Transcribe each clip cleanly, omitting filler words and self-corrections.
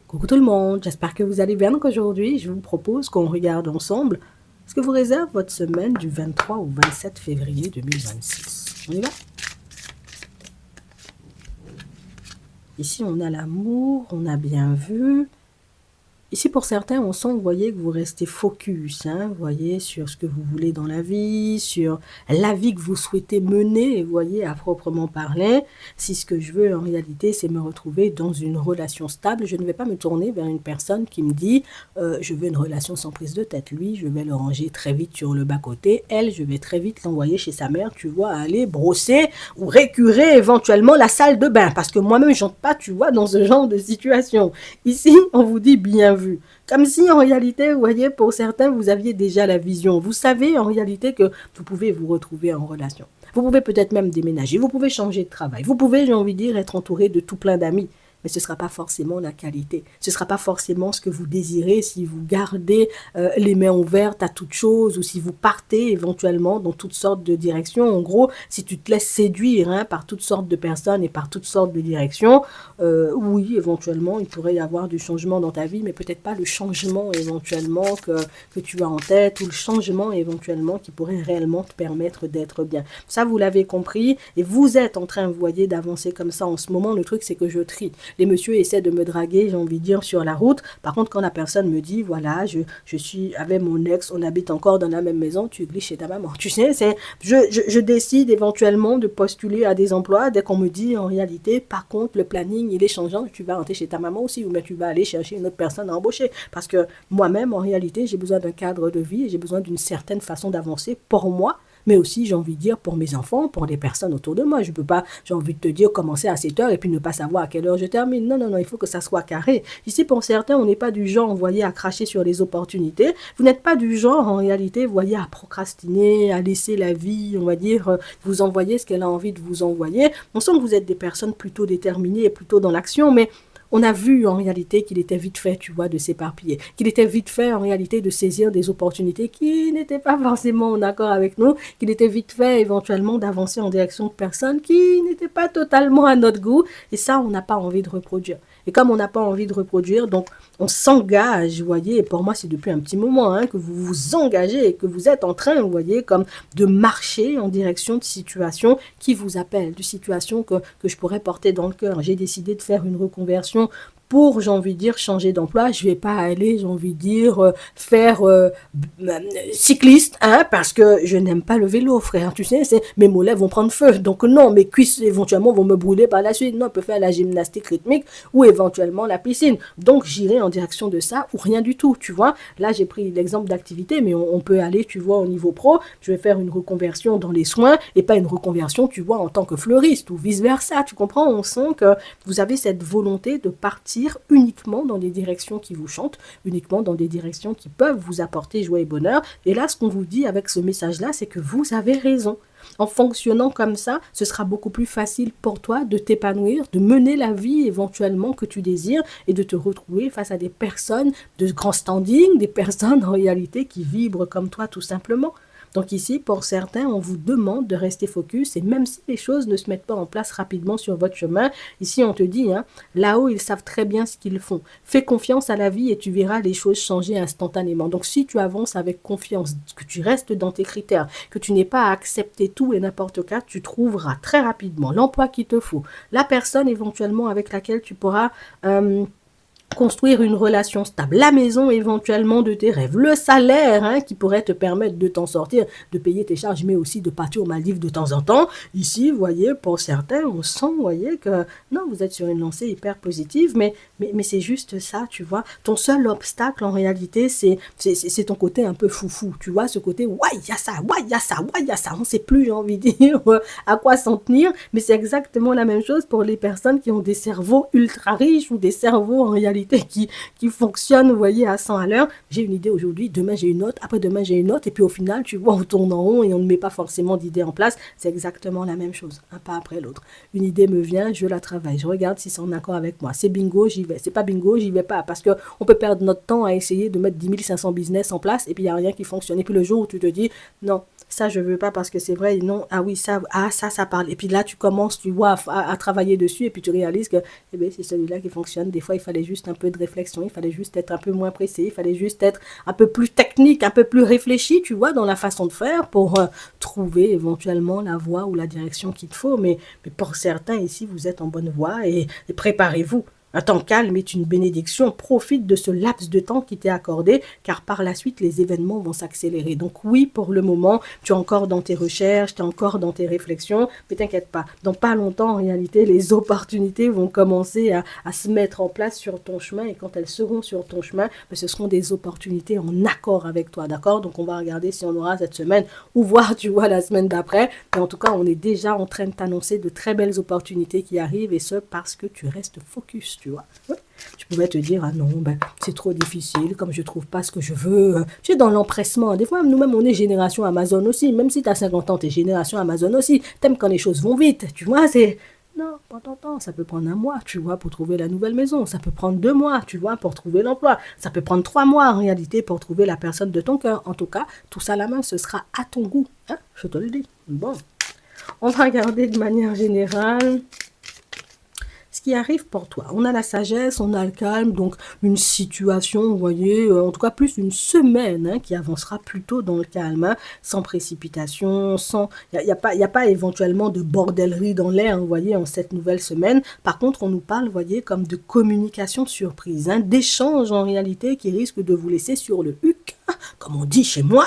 Coucou tout le monde, j'espère que vous allez bien. Donc aujourd'hui, je vous propose qu'on regarde ensemble ce que vous réserve votre semaine du 23 au 27 février 2026. On y va? Ici, on a l'amour, on a bien vu. Ici, pour certains, on sent, vous voyez, que vous restez focus, hein, vous voyez, sur ce que vous voulez dans la vie, sur la vie que vous souhaitez mener, vous voyez, à proprement parler. Si ce que je veux, en réalité, c'est me retrouver dans une relation stable, je ne vais pas me tourner vers une personne qui me dit je veux une relation sans prise de tête. Lui, je vais le ranger très vite sur le bas-côté. Elle, je vais très vite l'envoyer chez sa mère, tu vois, aller brosser ou récurer éventuellement la salle de bain. Parce que moi-même, je n'entre pas, tu vois, dans ce genre de situation. Ici, on vous dit bien vu. Comme si en réalité, vous voyez, pour certains, vous aviez déjà la vision. Vous savez en réalité que vous pouvez vous retrouver en relation. Vous pouvez peut-être même déménager, vous pouvez changer de travail. Vous pouvez, j'ai envie de dire, être entouré de tout plein d'amis. Mais ce ne sera pas forcément la qualité. Ce ne sera pas forcément ce que vous désirez si vous gardez les mains ouvertes à toute chose ou si vous partez éventuellement dans toutes sortes de directions. En gros, si tu te laisses séduire par toutes sortes de personnes et par toutes sortes de directions, oui, éventuellement, il pourrait y avoir du changement dans ta vie, mais peut-être pas le changement éventuellement que tu as en tête ou le changement éventuellement qui pourrait réellement te permettre d'être bien. Ça, vous l'avez compris et vous êtes en train, vous voyez, d'avancer comme ça en ce moment. Le truc, c'est que je trie. Les messieurs essaient de me draguer, j'ai envie de dire, sur la route. Par contre, quand la personne me dit, voilà, je suis avec mon ex, on habite encore dans la même maison, tu glisses chez ta maman. Tu sais, je décide éventuellement de postuler à des emplois dès qu'on me dit, en réalité, par contre, le planning, il est changeant, tu vas rentrer chez ta maman aussi, ou bien tu vas aller chercher une autre personne à embaucher. Parce que moi-même, en réalité, j'ai besoin d'un cadre de vie et j'ai besoin d'une certaine façon d'avancer pour moi, mais aussi, j'ai envie de dire, pour mes enfants, pour les personnes autour de moi. Je ne peux pas, j'ai envie de te dire, commencer à 7 heures et puis ne pas savoir à quelle heure je termine. Non, non, non, il faut que ça soit carré. Ici, pour certains, on n'est pas du genre, vous voyez, à cracher sur les opportunités. Vous n'êtes pas du genre, en réalité, vous voyez, à procrastiner, à laisser la vie, on va dire, vous envoyer ce qu'elle a envie de vous envoyer. On sent que vous êtes des personnes plutôt déterminées et plutôt dans l'action, mais on a vu en réalité qu'il était vite fait, tu vois, de s'éparpiller, qu'il était vite fait en réalité de saisir des opportunités qui n'étaient pas forcément en accord avec nous, qu'il était vite fait éventuellement d'avancer en direction de personnes qui n'étaient pas totalement à notre goût. Et ça, on n'a pas envie de reproduire. Et comme on n'a pas envie de reproduire, donc on s'engage, vous voyez, et pour moi c'est depuis un petit moment que vous vous engagez et que vous êtes en train, vous voyez, comme de marcher en direction de situations qui vous appellent, de situations que je pourrais porter dans le cœur. J'ai décidé de faire une reconversion pour, j'ai envie de dire, changer d'emploi. Je vais pas aller, j'ai envie de dire, faire cycliste, parce que je n'aime pas le vélo, frère. Tu sais, mes mollets vont prendre feu. Donc non, mes cuisses éventuellement vont me brûler par la suite. Non, je peux faire la gymnastique rythmique ou éventuellement la piscine. Donc j'irai en direction de ça ou rien du tout, tu vois. Là, j'ai pris l'exemple d'activité, mais on peut aller, tu vois, au niveau pro. Je vais faire une reconversion dans les soins et pas une reconversion, tu vois, en tant que fleuriste ou vice-versa. Tu comprends? On sent que vous avez cette volonté de partir uniquement dans des directions qui vous chantent, uniquement dans des directions qui peuvent vous apporter joie et bonheur. Et là, ce qu'on vous dit avec ce message-là, c'est que vous avez raison. En fonctionnant comme ça, ce sera beaucoup plus facile pour toi de t'épanouir, de mener la vie éventuellement que tu désires et de te retrouver face à des personnes de grand standing, des personnes en réalité qui vibrent comme toi tout simplement. Donc ici, pour certains, on vous demande de rester focus et même si les choses ne se mettent pas en place rapidement sur votre chemin, ici on te dit, là-haut, ils savent très bien ce qu'ils font. Fais confiance à la vie et tu verras les choses changer instantanément. Donc si tu avances avec confiance, que tu restes dans tes critères, que tu n'es pas à accepter tout et n'importe quoi, tu trouveras très rapidement l'emploi qu'il te faut, la personne éventuellement avec laquelle tu pourras construire une relation stable, la maison éventuellement de tes rêves, le salaire qui pourrait te permettre de t'en sortir, de payer tes charges, mais aussi de partir aux Maldives de temps en temps. Ici, vous voyez, pour certains, on sent, vous voyez, que non, vous êtes sur une lancée hyper positive, mais c'est juste ça, tu vois. Ton seul obstacle, en réalité, c'est ton côté un peu foufou, tu vois, ce côté, ouais, il y a ça, ouais, il y a ça, ouais, il y a ça, on ne sait plus, j'ai envie de dire, à quoi s'en tenir, mais c'est exactement la même chose pour les personnes qui ont des cerveaux ultra riches ou des cerveaux, en réalité, qui fonctionne, vous voyez, à 100 à l'heure. J'ai une idée aujourd'hui, demain j'ai une autre, après-demain j'ai une autre, et puis au final, tu vois, on tourne en rond et on ne met pas forcément d'idée en place. C'est exactement la même chose, un pas après l'autre. Une idée me vient, je la travaille, je regarde si c'est en accord avec moi. C'est bingo, j'y vais. C'est pas bingo, j'y vais pas. Parce qu'on peut perdre notre temps à essayer de mettre 10 500 business en place, et puis il n'y a rien qui fonctionne. Et puis le jour où tu te dis, non, ça je veux pas parce que c'est vrai, non, ah oui, ça parle. Et puis là, tu commences, tu vois, à travailler dessus, et puis tu réalises que c'est celui-là qui fonctionne. Des fois, il fallait juste juste un peu de réflexion, il fallait juste être un peu moins pressé, il fallait juste être un peu plus technique, un peu plus réfléchi, tu vois, dans la façon de faire pour trouver éventuellement la voie ou la direction qu'il te faut. Mais pour certains ici, vous êtes en bonne voie et préparez-vous. Un temps calme est une bénédiction. Profite de ce laps de temps qui t'est accordé, car par la suite, les événements vont s'accélérer. Donc oui, pour le moment, tu es encore dans tes recherches, tu es encore dans tes réflexions, mais t'inquiète pas. Dans pas longtemps, en réalité, les opportunités vont commencer à se mettre en place sur ton chemin, et quand elles seront sur ton chemin, ce seront des opportunités en accord avec toi, d'accord? Donc on va regarder si on aura cette semaine, ou voir, tu vois, la semaine d'après. Mais en tout cas, on est déjà en train de t'annoncer de très belles opportunités qui arrivent, et ce, parce que tu restes focus, tu vois. Ouais. Tu pouvais te dire, ah non, ben, c'est trop difficile, comme je trouve pas ce que je veux. Tu es dans l'empressement. Des fois, nous-mêmes, on est génération Amazon aussi. Même si tu as 50 ans, tu es génération Amazon aussi. T'aimes quand les choses vont vite, tu vois, c'est... Non, pas tant temps. Ça peut prendre un mois, tu vois, pour trouver la nouvelle maison. Ça peut prendre 2 mois, tu vois, pour trouver l'emploi. Ça peut prendre 3 mois, en réalité, pour trouver la personne de ton cœur. En tout cas, tout ça à la main, ce sera à ton goût. Hein, je te le dis. Bon. On va regarder de manière générale ce qui arrive pour toi. On a la sagesse, on a le calme, donc une situation, vous voyez, en tout cas plus une semaine qui avancera plutôt dans le calme, sans précipitation, sans... Il y a pas éventuellement de bordellerie dans l'air, vous voyez, en cette nouvelle semaine. Par contre, on nous parle, vous voyez, comme de communication surprise, d'échanges en réalité qui risquent de vous laisser sur le huc, comme on dit chez moi,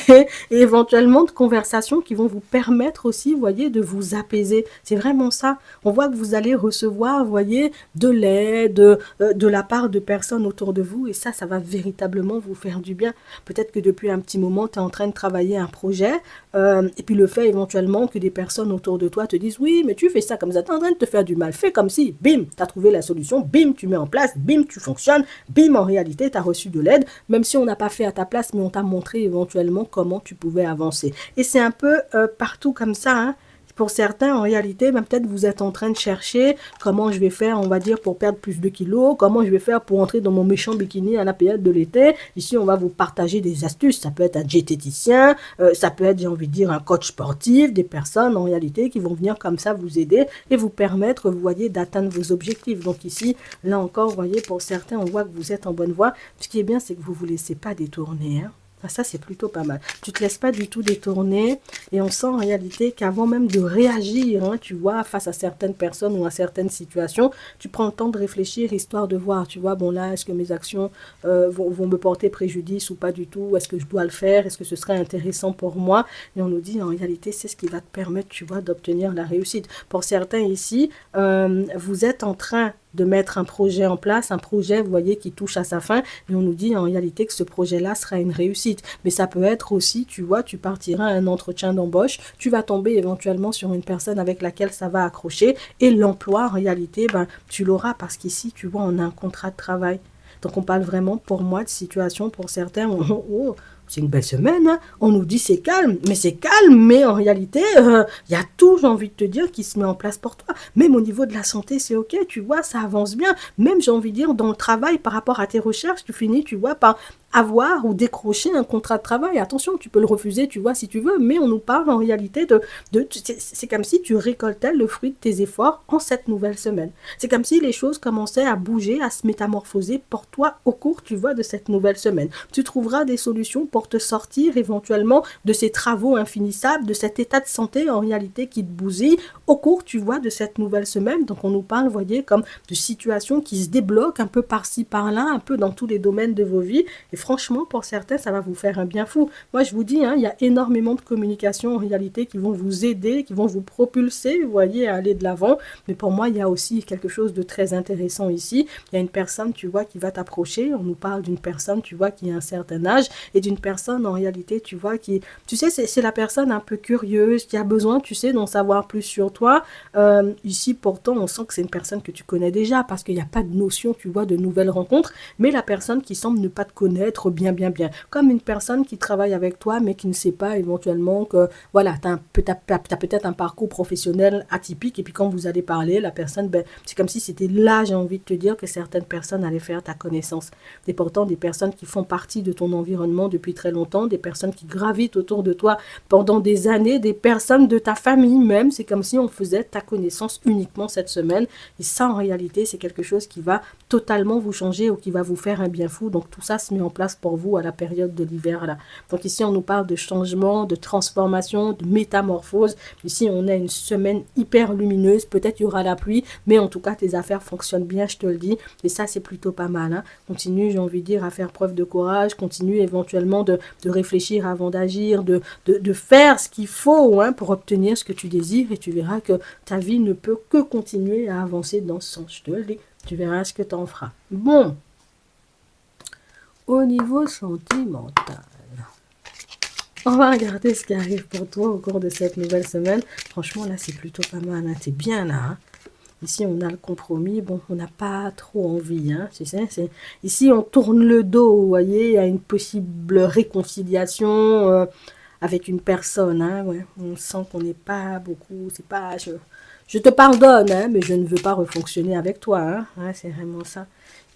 et éventuellement de conversations qui vont vous permettre aussi, vous voyez, de vous apaiser. C'est vraiment ça. On voit que vous allez recevoir, vous voyez, de l'aide, de la part de personnes autour de vous, et ça va véritablement vous faire du bien. Peut-être que depuis un petit moment, tu es en train de travailler un projet, et puis le fait éventuellement que des personnes autour de toi te disent, oui, mais tu fais ça comme ça, tu es en train de te faire du mal, fais comme si, bim, tu as trouvé la solution, bim, tu mets en place, bim, tu fonctionnes, bim, en réalité, tu as reçu de l'aide, même si on n'a pas fait à ta place, mais on t'a montré éventuellement comment tu pouvais avancer. Et c'est un peu partout comme ça, hein. Pour certains, en réalité, ben, peut-être vous êtes en train de chercher comment je vais faire, on va dire, pour perdre plus de kilos, comment je vais faire pour entrer dans mon méchant bikini à la période de l'été. Ici, on va vous partager des astuces. Ça peut être un diététicien, ça peut être, j'ai envie de dire, un coach sportif, des personnes, en réalité, qui vont venir comme ça vous aider et vous permettre, vous voyez, d'atteindre vos objectifs. Donc ici, là encore, vous voyez, pour certains, on voit que vous êtes en bonne voie. Ce qui est bien, c'est que vous ne vous laissez pas détourner, hein. Ça, c'est plutôt pas mal. Tu te laisses pas du tout détourner et on sent en réalité qu'avant même de réagir, hein, tu vois, face à certaines personnes ou à certaines situations, tu prends le temps de réfléchir histoire de voir, tu vois, bon là, est-ce que mes actions vont me porter préjudice ou pas du tout? Est-ce que je dois le faire? Est-ce que ce serait intéressant pour moi? Et on nous dit, en réalité, c'est ce qui va te permettre, tu vois, d'obtenir la réussite. Pour certains ici, vous êtes en train de mettre un projet en place, un projet, vous voyez, qui touche à sa fin, et on nous dit en réalité que ce projet-là sera une réussite. Mais ça peut être aussi, tu vois, tu partiras à un entretien d'embauche, tu vas tomber éventuellement sur une personne avec laquelle ça va accrocher, et l'emploi, en réalité, ben, tu l'auras, parce qu'ici, tu vois, on a un contrat de travail. Donc on parle vraiment, pour moi, de situation, pour certains, oh, c'est une belle semaine, hein. On nous dit c'est calme, mais en réalité, y a tout, j'ai envie de te dire, qui se met en place pour toi. Même au niveau de la santé, c'est ok, tu vois, ça avance bien. Même, j'ai envie de dire, dans le travail, par rapport à tes recherches, tu finis, tu vois, par avoir ou décrocher un contrat de travail. Attention, tu peux le refuser, tu vois, si tu veux, mais on nous parle en réalité c'est comme si tu récoltais le fruit de tes efforts en cette nouvelle semaine. C'est comme si les choses commençaient à bouger, à se métamorphoser pour toi au cours, tu vois, de cette nouvelle semaine. Tu trouveras des solutions pour te sortir éventuellement de ces travaux infinissables, de cet état de santé en réalité qui te bousille au cours, tu vois, de cette nouvelle semaine. Donc on nous parle, vous voyez, comme de situations qui se débloquent un peu par-ci, par-là, un peu dans tous les domaines de vos vies. Et franchement, pour certains, ça va vous faire un bien fou. Moi, je vous dis, hein, il y a énormément de communications en réalité qui vont vous aider, qui vont vous propulser, vous voyez, à aller de l'avant. Mais pour moi, il y a aussi quelque chose de très intéressant ici. Il y a une personne, tu vois, qui va t'approcher. On nous parle d'une personne, tu vois, qui a un certain âge et d'une personne, en réalité, tu vois, qui... Tu sais, c'est la personne un peu curieuse, qui a besoin, tu sais, d'en savoir plus sur toi. Ici, pourtant, on sent que c'est une personne que tu connais déjà parce qu'il n'y a pas de notion, tu vois, de nouvelles rencontres. Mais la personne qui semble ne pas te connaître bien. Comme une personne qui travaille avec toi, mais qui ne sait pas éventuellement que, voilà, tu as peut-être un parcours professionnel atypique, et puis quand vous allez parler, la personne, ben, c'est comme si c'était là, j'ai envie de te dire, que certaines personnes allaient faire ta connaissance. Et pourtant, des personnes qui font partie de ton environnement depuis très longtemps, des personnes qui gravitent autour de toi pendant des années, des personnes de ta famille même. C'est comme si on faisait ta connaissance uniquement cette semaine. Et ça, en réalité, c'est quelque chose qui va totalement vous changer ou qui va vous faire un bien fou. Donc tout ça se met en place pour vous à la période de l'hiver là. Donc ici, on nous parle de changement, de transformation, de métamorphose. Ici, on a une semaine hyper lumineuse. Peut-être il y aura la pluie, mais en tout cas, tes affaires fonctionnent bien, je te le dis. Et ça, c'est plutôt pas mal. Hein. Continue, j'ai envie de dire, à faire preuve de courage. Continue éventuellement de réfléchir avant d'agir, de faire ce qu'il faut hein, pour obtenir ce que tu désires. Et tu verras que ta vie ne peut que continuer à avancer dans ce sens. Je te le dis. Tu verras ce que tu en feras. Bon. Au niveau sentimental. On va regarder ce qui arrive pour toi au cours de cette nouvelle semaine. Franchement, là, c'est plutôt pas mal. Hein. T'es bien là. Hein. Ici, on a le compromis. Bon, on n'a pas trop envie. Hein, tu sais, ici, on tourne le dos, vous voyez, à une possible réconciliation avec une personne. Hein, ouais. On sent qu'on n'est pas beaucoup. C'est pas... Je te pardonne, hein, mais je ne veux pas refonctionner avec toi. Hein. Ouais, c'est vraiment ça.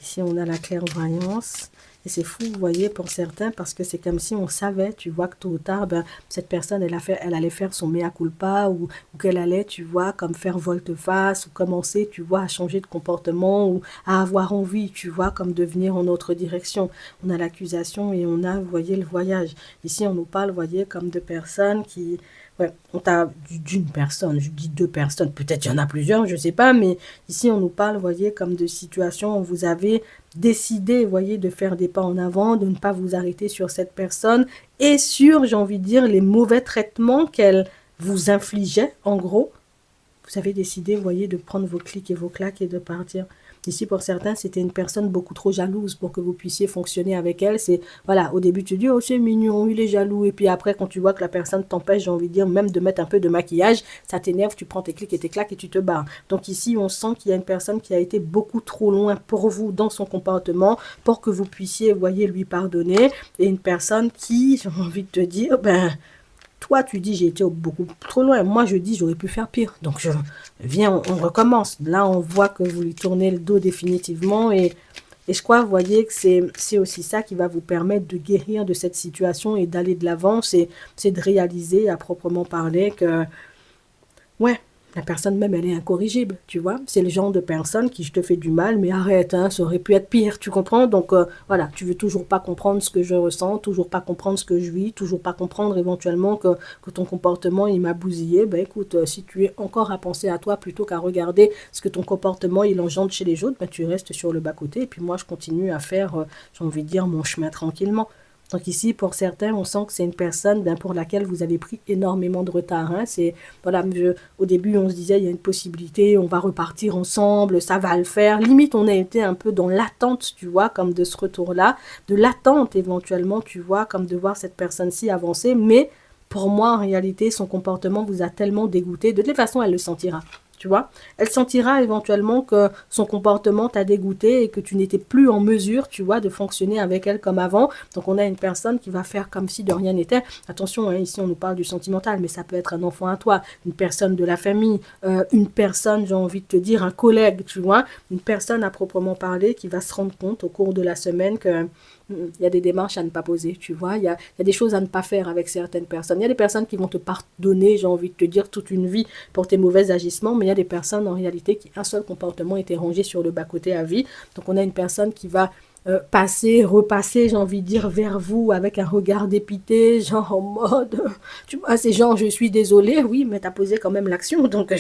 Ici, on a la clairvoyance. Et c'est fou, vous voyez, pour certains, parce que c'est comme si on savait, tu vois, que tôt ou tard, ben, cette personne, elle allait faire son mea culpa ou qu'elle allait, tu vois, comme faire volte-face ou commencer, tu vois, à changer de comportement ou à avoir envie, tu vois, comme de venir en autre direction. On a l'accusation et on a, vous voyez, le voyage. Ici, on nous parle, vous voyez, comme de personnes qui... Ouais, on t'a d'une personne, je dis deux personnes, peut-être il y en a plusieurs, je ne sais pas, mais ici on nous parle, vous voyez, comme de situations où vous avez décidé, vous voyez, de faire des pas en avant, de ne pas vous arrêter sur cette personne et sur, j'ai envie de dire, les mauvais traitements qu'elle vous infligeait, en gros. Vous avez décidé, vous voyez, de prendre vos clics et vos claques et de partir. Ici, pour certains, c'était une personne beaucoup trop jalouse pour que vous puissiez fonctionner avec elle. C'est, voilà, au début, tu dis, oh, c'est mignon, il est jaloux. Et puis après, quand tu vois que la personne t'empêche, j'ai envie de dire, même de mettre un peu de maquillage, ça t'énerve, tu prends tes clics et tes claques et tu te barres. Donc ici, on sent qu'il y a une personne qui a été beaucoup trop loin pour vous dans son comportement, pour que vous puissiez, vous voyez, lui pardonner. Et une personne qui, j'ai envie de te dire, ben... Toi, tu dis, j'ai été beaucoup trop loin. Moi, je dis, j'aurais pu faire pire. Donc, viens, on recommence. Là, on voit que vous lui tournez le dos définitivement. Et je crois, vous voyez, que c'est aussi ça qui va vous permettre de guérir de cette situation et d'aller de l'avant. C'est de réaliser, à proprement parler, que, ouais, la personne même, elle est incorrigible, tu vois. C'est le genre de personne qui, je te fais du mal, mais arrête, hein, ça aurait pu être pire, tu comprends. Donc, voilà, tu veux toujours pas comprendre ce que je ressens, toujours pas comprendre ce que je vis, toujours pas comprendre éventuellement que ton comportement, il m'a bousillé. Ben écoute, si tu es encore à penser à toi plutôt qu'à regarder ce que ton comportement, il engendre chez les autres, ben tu restes sur le bas-côté. Et puis moi, je continue à faire, j'ai envie de dire, mon chemin tranquillement. Donc ici, pour certains, on sent que c'est une personne pour laquelle vous avez pris énormément de retard. Hein. C'est, voilà, au début, on se disait, il y a une possibilité, on va repartir ensemble, ça va le faire. Limite, on a été un peu dans l'attente, tu vois, comme de ce retour-là, de l'attente éventuellement, tu vois, comme de voir cette personne-ci avancer. Mais pour moi, en réalité, son comportement vous a tellement dégoûté. De toute façon, elle le sentira. Tu vois, elle sentira éventuellement que son comportement t'a dégoûté et que tu n'étais plus en mesure, tu vois, de fonctionner avec elle comme avant. Donc, on a une personne qui va faire comme si de rien n'était. Attention, hein, ici, on nous parle du sentimental, mais ça peut être un enfant à toi, une personne de la famille, une personne, j'ai envie de te dire, un collègue, tu vois, une personne à proprement parler qui va se rendre compte au cours de la semaine que il y a des démarches à ne pas poser, tu vois. Il y a des choses à ne pas faire avec certaines personnes. Il y a des personnes qui vont te pardonner, j'ai envie de te dire, toute une vie pour tes mauvais agissements, mais il y a des personnes, en réalité, qui un seul comportement était rangé sur le bas-côté à vie. Donc, on a une personne qui va passer, repasser, j'ai envie de dire, vers vous avec un regard dépité, genre en mode, tu vois, c'est genre, je suis désolée, oui, mais t'as posé quand même l'action, donc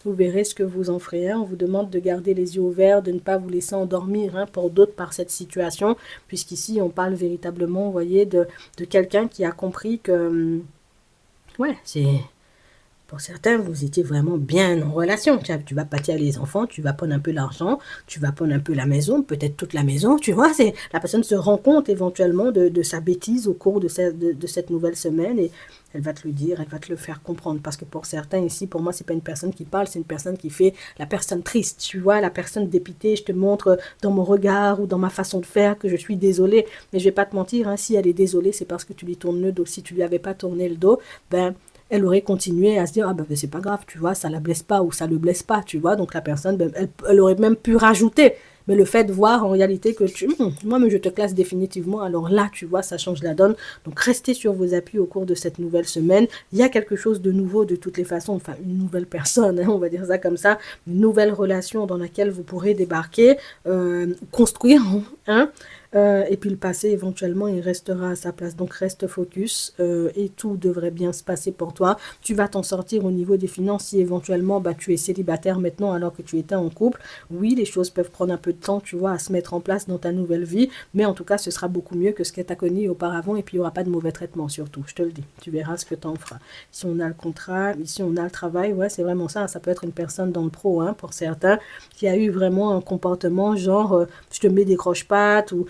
vous verrez ce que vous en ferez. Hein. On vous demande de garder les yeux ouverts, de ne pas vous laisser endormir hein, pour d'autres par cette situation, puisqu'ici, on parle véritablement, vous voyez, de quelqu'un qui a compris que, ouais, c'est... Pour certains, vous étiez vraiment bien en relation. Tu vas pâtir les enfants, tu vas prendre un peu l'argent, tu vas prendre un peu la maison, peut-être toute la maison, tu vois. La personne se rend compte éventuellement de sa bêtise au cours de cette nouvelle semaine et elle va te le dire, elle va te le faire comprendre. Parce que pour certains ici, pour moi, c'est pas une personne qui parle, c'est une personne qui fait la personne triste, tu vois, la personne dépitée. Je te montre dans mon regard ou dans ma façon de faire que je suis désolée. Mais je vais pas te mentir, hein, si elle est désolée, c'est parce que tu lui tournes le dos. Si tu lui avais pas tourné le dos, ben elle aurait continué à se dire, ah ben c'est pas grave, tu vois, ça la blesse pas ou ça le blesse pas, tu vois. Donc la personne, ben, elle aurait même pu rajouter, Mais le fait de voir en réalité que moi, mais je te classe définitivement, alors là, tu vois, ça change la donne. Donc, restez sur vos appuis au cours de cette nouvelle semaine. Il y a quelque chose de nouveau de toutes les façons, enfin, une nouvelle personne, hein, on va dire ça comme ça, une nouvelle relation dans laquelle vous pourrez débarquer, construire, hein, et puis le passé, éventuellement, il restera à sa place. Donc, reste focus et tout devrait bien se passer pour toi. Tu vas t'en sortir au niveau des finances si éventuellement tu es célibataire maintenant alors que tu étais en couple. Oui, les choses peuvent prendre un peu de temps, tu vois, à se mettre en place dans ta nouvelle vie. Mais en tout cas, ce sera beaucoup mieux que ce que tu as connu auparavant. Et puis, il n'y aura pas de mauvais traitement surtout. Je te le dis. Tu verras ce que tu en feras. Ici, on a le contrat. Ici, on a le travail. Ouais, c'est vraiment ça. Ça peut être une personne dans le pro, hein, pour certains, qui a eu vraiment un comportement genre, je te mets des croche-pattes ou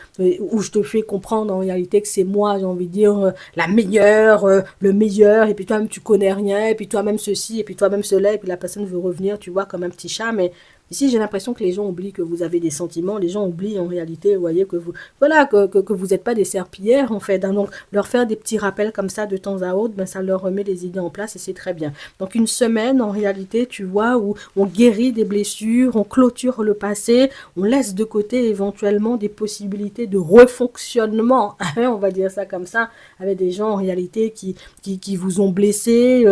je te fais comprendre en réalité que c'est moi, j'ai envie de dire, la meilleure, le meilleur, et puis toi-même tu connais rien, et puis toi-même ceci, et puis toi-même cela, et puis la personne veut revenir, tu vois, comme un petit chat, mais ici j'ai l'impression que les gens oublient que vous avez des sentiments, les gens oublient en réalité, vous voyez, que vous, voilà, que vous n'êtes pas des serpillères en fait, hein. Donc leur faire des petits rappels comme ça de temps à autre, ben, ça leur remet les idées en place et c'est très bien. Donc une semaine en réalité, tu vois, où on guérit des blessures, on clôture le passé, on laisse de côté éventuellement des possibilités de refonctionnement, hein, on va dire ça comme ça, avec des gens en réalité qui vous ont blessé,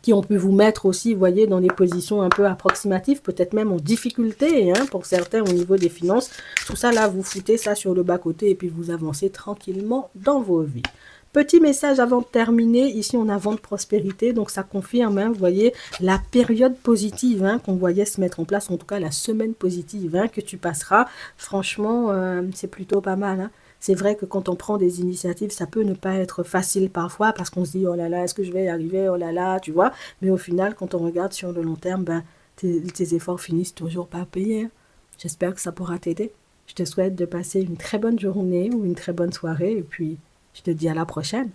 qui ont pu vous mettre aussi, vous voyez, dans des positions un peu approximatives, peut-être même en difficulté, hein, pour certains au niveau des finances. Tout ça, là, vous foutez ça sur le bas-côté et puis vous avancez tranquillement dans vos vies. Petit message avant de terminer, ici on a vent de prospérité, donc ça confirme, hein, vous voyez, la période positive, hein, qu'on voyait se mettre en place, en tout cas la semaine positive, hein, que tu passeras. Franchement, c'est plutôt pas mal, hein. C'est vrai que quand on prend des initiatives, ça peut ne pas être facile parfois parce qu'on se dit, oh là là, est-ce que je vais y arriver, oh là là, tu vois. Mais au final, quand on regarde sur le long terme, ben, tes efforts finissent toujours par payer, hein. J'espère que ça pourra t'aider. Je te souhaite de passer une très bonne journée ou une très bonne soirée et puis je te dis à la prochaine.